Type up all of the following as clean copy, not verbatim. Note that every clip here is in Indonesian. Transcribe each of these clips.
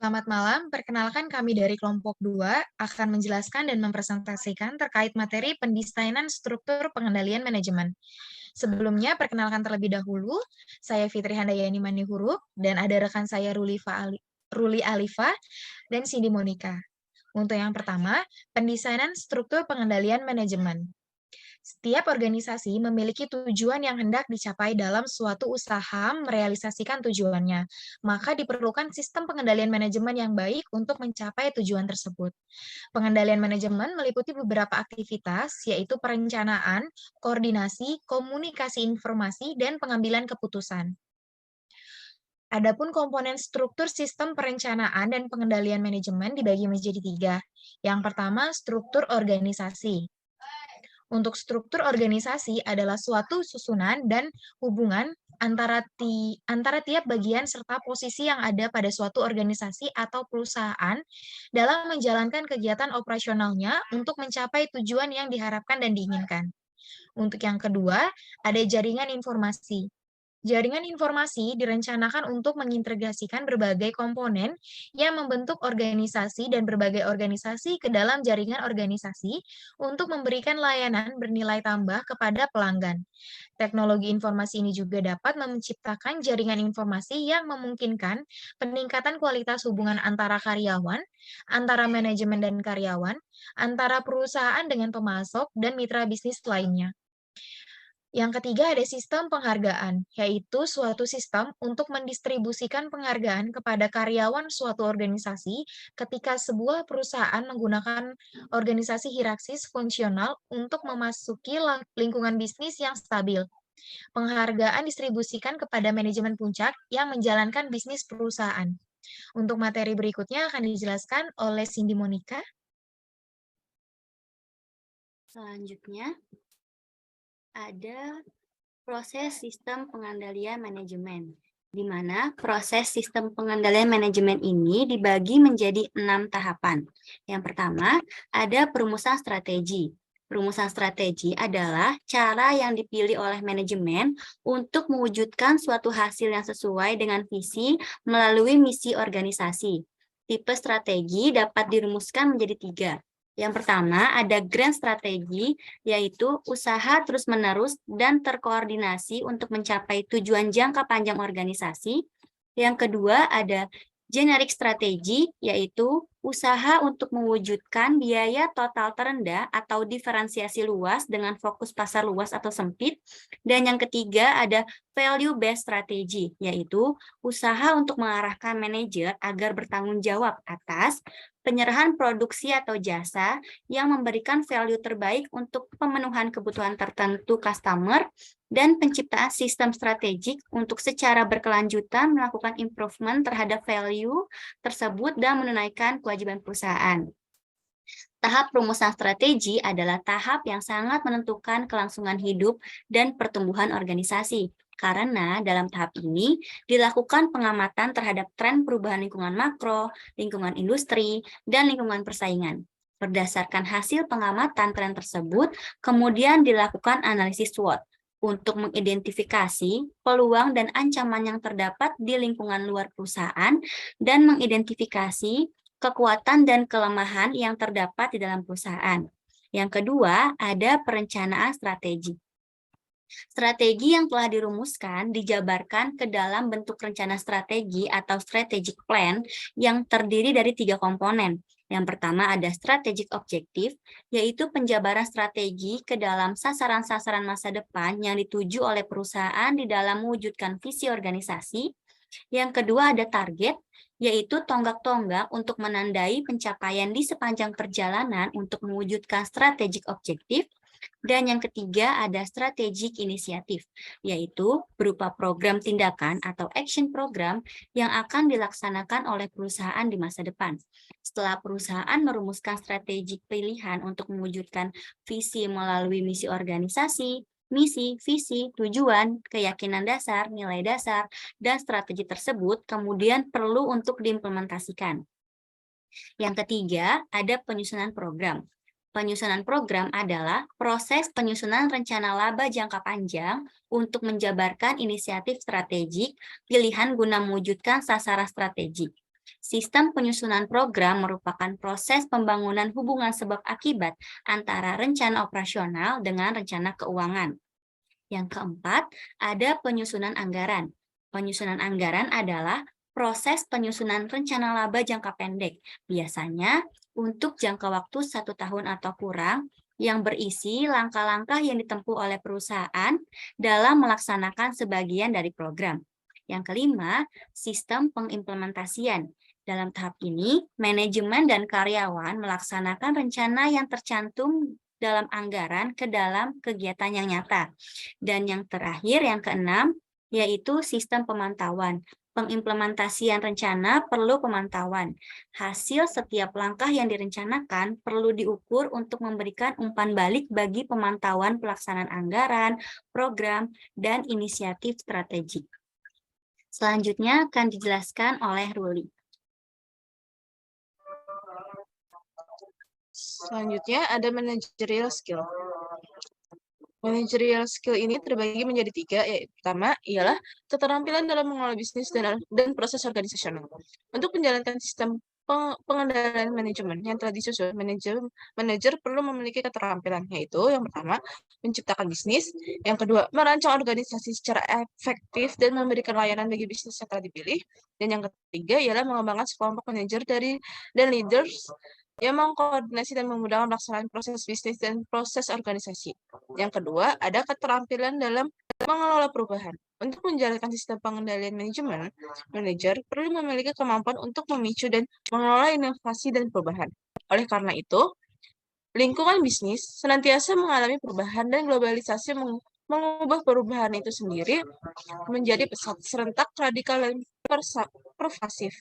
Selamat malam, perkenalkan kami dari kelompok 2 akan menjelaskan dan mempresentasikan terkait materi pendesainan struktur pengendalian manajemen. Sebelumnya, perkenalkan terlebih dahulu, saya Fitri Handayani Manihuruk, dan ada rekan saya Ruli Alifa dan Cindy Monica. Untuk yang pertama, pendesainan struktur pengendalian manajemen. Setiap organisasi memiliki tujuan yang hendak dicapai dalam suatu usaha merealisasikan tujuannya. Maka diperlukan sistem pengendalian manajemen yang baik untuk mencapai tujuan tersebut. Pengendalian manajemen meliputi beberapa aktivitas, yaitu perencanaan, koordinasi, komunikasi informasi, dan pengambilan keputusan. Adapun komponen struktur sistem perencanaan dan pengendalian manajemen dibagi menjadi tiga. Yang pertama, struktur organisasi. Untuk struktur organisasi adalah suatu susunan dan hubungan antara tiap bagian serta posisi yang ada pada suatu organisasi atau perusahaan dalam menjalankan kegiatan operasionalnya untuk mencapai tujuan yang diharapkan dan diinginkan. Untuk yang kedua, ada jaringan informasi. Jaringan informasi direncanakan untuk mengintegrasikan berbagai komponen yang membentuk organisasi dan berbagai organisasi ke dalam jaringan organisasi untuk memberikan layanan bernilai tambah kepada pelanggan. Teknologi informasi ini juga dapat menciptakan jaringan informasi yang memungkinkan peningkatan kualitas hubungan antara karyawan, antara manajemen dan karyawan, antara perusahaan dengan pemasok, dan mitra bisnis lainnya. Yang ketiga ada sistem penghargaan, yaitu suatu sistem untuk mendistribusikan penghargaan kepada karyawan suatu organisasi ketika sebuah perusahaan menggunakan organisasi hierarkis fungsional untuk memasuki lingkungan bisnis yang stabil. Penghargaan distribusikan kepada manajemen puncak yang menjalankan bisnis perusahaan. Untuk materi berikutnya akan dijelaskan oleh Cindy Monica. Selanjutnya, ada proses sistem pengendalian manajemen, di mana proses sistem pengendalian manajemen ini dibagi menjadi 6 tahapan. Yang pertama, ada perumusan strategi. Perumusan strategi adalah cara yang dipilih oleh manajemen untuk mewujudkan suatu hasil yang sesuai dengan visi melalui misi organisasi. Tipe strategi dapat dirumuskan menjadi 3. Yang pertama, ada grand strategi, yaitu usaha terus-menerus dan terkoordinasi untuk mencapai tujuan jangka panjang organisasi. Yang kedua, ada generic strategi, yaitu usaha untuk mewujudkan biaya total terendah atau diferensiasi luas dengan fokus pasar luas atau sempit. Dan yang ketiga, ada value-based strategi, yaitu usaha untuk mengarahkan manajer agar bertanggung jawab atas penyerahan produksi atau jasa yang memberikan value terbaik untuk pemenuhan kebutuhan tertentu customer, dan penciptaan sistem strategik untuk secara berkelanjutan melakukan improvement terhadap value tersebut dan menunaikan kewajiban perusahaan. Tahap perumusan strategi adalah tahap yang sangat menentukan kelangsungan hidup dan pertumbuhan organisasi. Karena dalam tahap ini dilakukan pengamatan terhadap tren perubahan lingkungan makro, lingkungan industri, dan lingkungan persaingan. Berdasarkan hasil pengamatan tren tersebut, kemudian dilakukan analisis SWOT untuk mengidentifikasi peluang dan ancaman yang terdapat di lingkungan luar perusahaan dan mengidentifikasi kekuatan dan kelemahan yang terdapat di dalam perusahaan. Yang kedua, ada perencanaan strategi. Strategi yang telah dirumuskan dijabarkan ke dalam bentuk rencana strategi atau strategic plan yang terdiri dari 3 komponen. Yang pertama ada strategic objective, yaitu penjabaran strategi ke dalam sasaran-sasaran masa depan yang dituju oleh perusahaan di dalam mewujudkan visi organisasi. Yang kedua ada target, yaitu tonggak-tonggak untuk menandai pencapaian di sepanjang perjalanan untuk mewujudkan strategic objektif. Dan yang ketiga ada strategic inisiatif, yaitu berupa program tindakan atau action program yang akan dilaksanakan oleh perusahaan di masa depan. Setelah perusahaan merumuskan strategik pilihan untuk mewujudkan visi melalui misi organisasi, misi, visi, tujuan, keyakinan dasar, nilai dasar, dan strategi tersebut kemudian perlu untuk diimplementasikan. Yang ketiga, ada penyusunan program. Penyusunan program adalah proses penyusunan rencana laba jangka panjang untuk menjabarkan inisiatif strategik pilihan guna mewujudkan sasaran strategik. Sistem penyusunan program merupakan proses pembangunan hubungan sebab akibat antara rencana operasional dengan rencana keuangan. Yang keempat, ada penyusunan anggaran. Penyusunan anggaran adalah proses penyusunan rencana laba jangka pendek, biasanya untuk jangka waktu 1 tahun atau kurang, yang berisi langkah-langkah yang ditempuh oleh perusahaan dalam melaksanakan sebagian dari program. Yang kelima, sistem pengimplementasian. Dalam tahap ini, manajemen dan karyawan melaksanakan rencana yang tercantum dalam anggaran ke dalam kegiatan yang nyata. Dan yang terakhir, yang keenam, yaitu sistem pemantauan. Pengimplementasian rencana perlu pemantauan. Hasil setiap langkah yang direncanakan perlu diukur untuk memberikan umpan balik bagi pemantauan pelaksanaan anggaran, program, dan inisiatif strategik. Selanjutnya akan dijelaskan oleh Ruli. Selanjutnya ada managerial skill. Managerial skill ini terbagi menjadi 3, yaitu pertama ialah keterampilan dalam mengelola bisnis dan proses organisasional. Untuk menjalankan sistem pengendalian manajemen yang telah disusun, manajer perlu memiliki keterampilan, yaitu yang pertama, menciptakan bisnis, yang kedua, merancang organisasi secara efektif dan memberikan layanan bagi bisnis yang telah dipilih, dan yang ketiga ialah mengembangkan sekelompok manajer dan leaders yang mengkoordinasi dan memudahkan pelaksanaan proses bisnis dan proses organisasi. Yang kedua, ada keterampilan dalam mengelola perubahan. Untuk menjalankan sistem pengendalian manajemen, manajer perlu memiliki kemampuan untuk memicu dan mengelola inovasi dan perubahan. Oleh karena itu, lingkungan bisnis senantiasa mengalami perubahan dan globalisasi mengubah perubahan itu sendiri menjadi pesat, serentak, radikal, dan pervasif.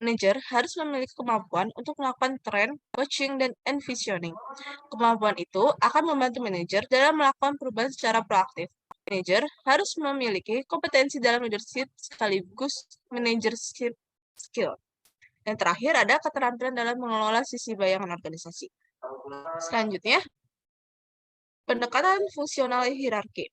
Manajer harus memiliki kemampuan untuk melakukan trend, watching, dan envisioning. Kemampuan itu akan membantu manajer dalam melakukan perubahan secara proaktif. Manajer harus memiliki kompetensi dalam leadership sekaligus managership skill. Dan terakhir ada keterampilan dalam mengelola sisi bayangan organisasi. Selanjutnya, pendekatan fungsional hierarki.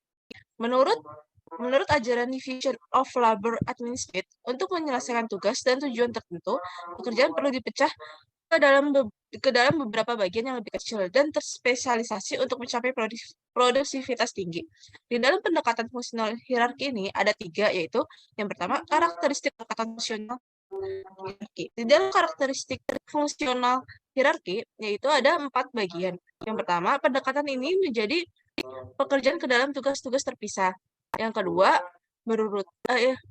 Menurut ajaran Division of Labor Administration, untuk menyelesaikan tugas dan tujuan tertentu, pekerjaan perlu dipecah ke dalam beberapa bagian yang lebih kecil dan terspesialisasi untuk mencapai produktivitas tinggi. Di dalam pendekatan fungsional hierarki ini ada 3, yaitu yang pertama, karakteristik pendekatan fungsional hierarki. Di dalam karakteristik fungsional hierarki, yaitu ada 4 bagian. Yang pertama, pendekatan ini menjadi pekerjaan ke dalam tugas-tugas terpisah. Yang kedua,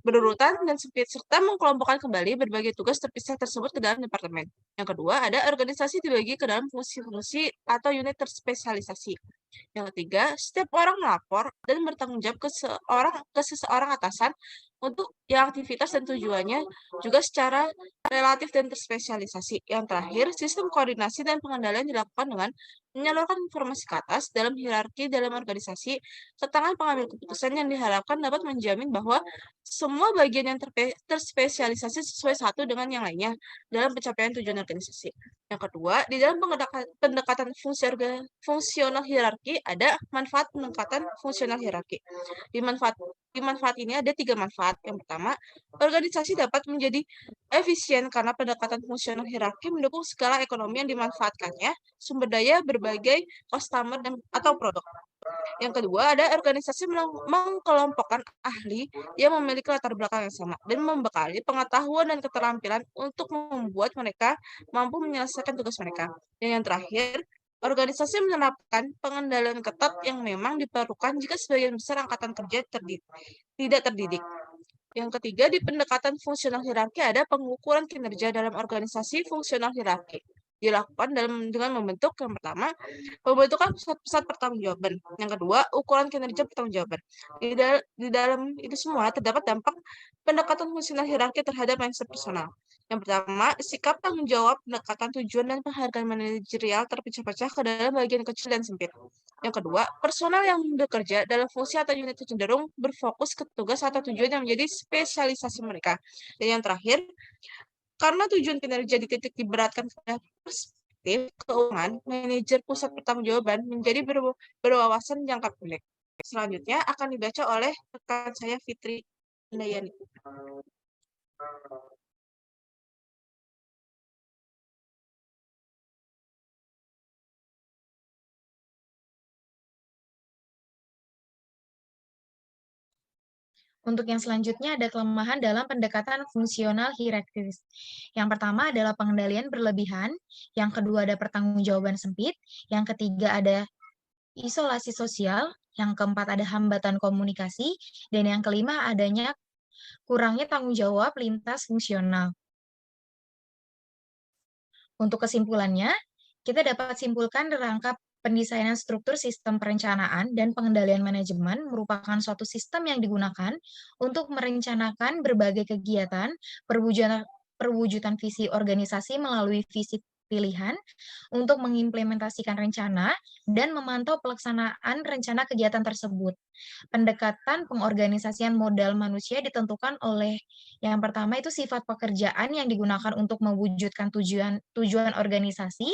berurutan dan sempit, serta mengkelompokkan kembali berbagai tugas terpisah tersebut ke dalam departemen. Yang kedua, ada organisasi dibagi ke dalam fungsi-fungsi atau unit terspesialisasi. Yang ketiga, setiap orang melapor dan bertanggung jawab ke seseorang atasan untuk yang aktivitas dan tujuannya juga secara relatif dan terspesialisasi. Yang terakhir, sistem koordinasi dan pengendalian dilakukan dengan menyalurkan informasi ke atas dalam hierarki dalam organisasi ke tangan pengambil keputusan yang diharapkan dapat menjamin bahwa semua bagian yang terspesialisasi sesuai satu dengan yang lainnya dalam pencapaian tujuan organisasi. Yang kedua, di dalam pendekatan fungsional hierarki ada manfaat pendekatan fungsional hierarki. Di manfaat ini ada 3 manfaat. Yang pertama, organisasi dapat menjadi efisien karena pendekatan fungsional hierarki mendukung skala ekonomi yang dimanfaatkannya, sumber daya, berbagai customer atau produk. Yang kedua, ada organisasi mengkelompokkan ahli yang memiliki latar belakang yang sama dan membekali pengetahuan dan keterampilan untuk membuat mereka mampu menyelesaikan tugas mereka. Dan yang terakhir, organisasi menerapkan pengendalian ketat yang memang diperlukan jika sebagian besar angkatan kerja tidak terdidik. Yang ketiga, di pendekatan fungsional hierarki ada pengukuran kinerja dalam organisasi fungsional hierarki. Dilakukan dengan membentuk yang pertama, pembentukan pusat-pusat pertanggungjawaban. Yang kedua, ukuran kinerja pertanggungjawaban. Di dalam itu semua terdapat dampak pendekatan fungsional hierarki terhadap mindset personal. Yang pertama, sikap tanggung jawab, pendekatan tujuan, dan penghargaan manajerial terpecah-pecah ke dalam bagian kecil dan sempit. Yang kedua, personal yang bekerja dalam fungsi atau unit cenderung berfokus ke tugas atau tujuan yang menjadi spesialisasi mereka. Dan yang terakhir, karena tujuan kinerja dititik diberatkan pada perspektif keuangan, manajer pusat pertanggungjawaban menjadi berwawasan jangka pendek. Selanjutnya akan dibaca oleh rekan saya Fitri Handayani. Untuk yang selanjutnya ada kelemahan dalam pendekatan fungsional hierarkis. Yang pertama adalah pengendalian berlebihan, yang kedua ada pertanggungjawaban sempit, yang ketiga ada isolasi sosial, yang keempat ada hambatan komunikasi, dan yang kelima adanya kurangnya tanggung jawab lintas fungsional. Untuk kesimpulannya, kita dapat simpulkan rangka pendesainan struktur sistem perencanaan dan pengendalian manajemen merupakan suatu sistem yang digunakan untuk merencanakan berbagai kegiatan, perwujudan visi organisasi melalui visi pilihan untuk mengimplementasikan rencana dan memantau pelaksanaan rencana kegiatan tersebut. Pendekatan pengorganisasian modal manusia ditentukan oleh yang pertama itu sifat pekerjaan yang digunakan untuk mewujudkan tujuan organisasi,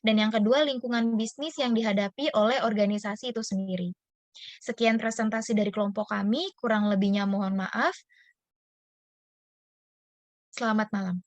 dan yang kedua lingkungan bisnis yang dihadapi oleh organisasi itu sendiri. Sekian presentasi dari kelompok kami, kurang lebihnya mohon maaf. Selamat malam.